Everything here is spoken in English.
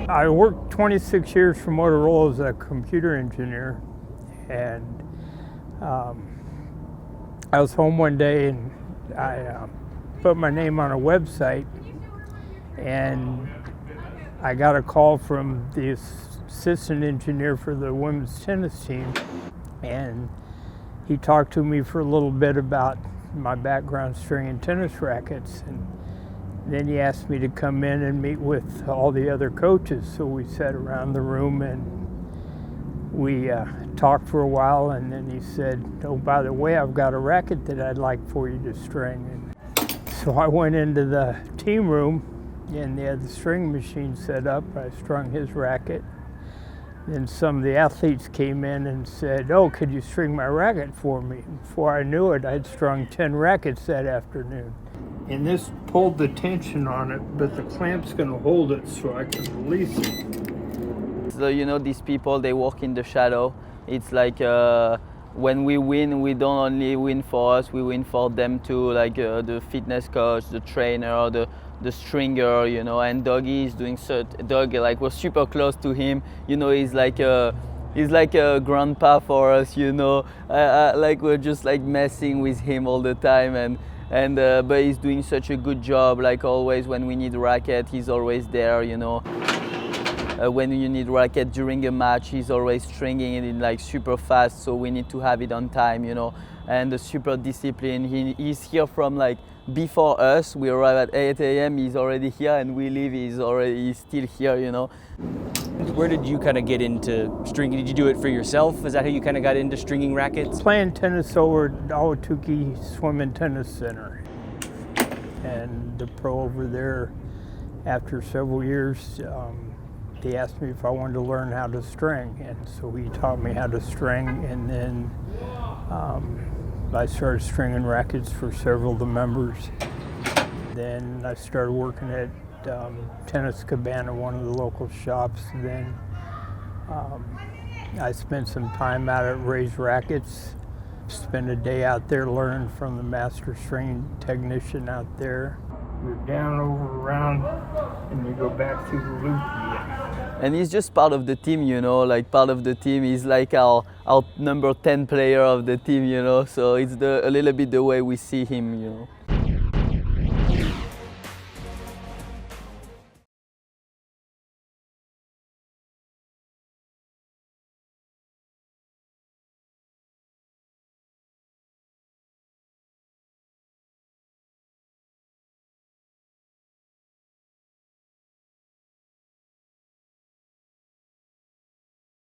I worked 26 years for Motorola as a computer engineer, and I was home one day and I put my name on a website, and I got a call from the assistant engineer for the women's tennis team, and he talked to me for a little bit about my background stringing tennis rackets, and then he asked me to come in and meet with all the other coaches. So we sat around the room and we talked for a while, and then he said, "Oh, by the way, I've got a racket that I'd like for you to string." And so I went into the team room, and they had the string machine set up. I strung his racket. Then some of the athletes came in and said, "Oh, could you string my racket for me?" And before I knew it, I'd strung 10 rackets that afternoon. And this pulled the tension on it, but the clamp's gonna hold it so I can release it. So, you know, these people, they work in the shadow. It's like when we win, we don't only win for us, we win for them too, like the fitness coach, the trainer, the stringer, you know, and Doggy is doing Doug, like, we're super close to him, you know, he's like a grandpa for us, you know, like we're just like messing with him all the time, and but he's doing such a good job, like always when we need racket, he's always there, you know. When you need racket during a match, he's always stringing it in like super fast, so we need to have it on time, you know, and the super discipline. He's here from like before us. We arrive at 8 a.m. He's already here, and we leave. He's still here, you know. Where did you kind of get into stringing? Did you do it for yourself? Is that how you kind of got into stringing rackets? Playing tennis over at Awatuki Swim and Tennis Center, and the pro over there, after several years, he asked me if I wanted to learn how to string, and so he taught me how to string, and then I started stringing rackets for several of the members. Then I started working at Tennis Cabana, one of the local shops. Then I spent some time out at Ray's Rackets, spent a day out there learning from the master string technician out there. You're down, over, around, and you go back through the loop again. And he's just part of the team, you know, like part of the team. He's like our number 10 player of the team, you know, so it's a little bit the way we see him, you know.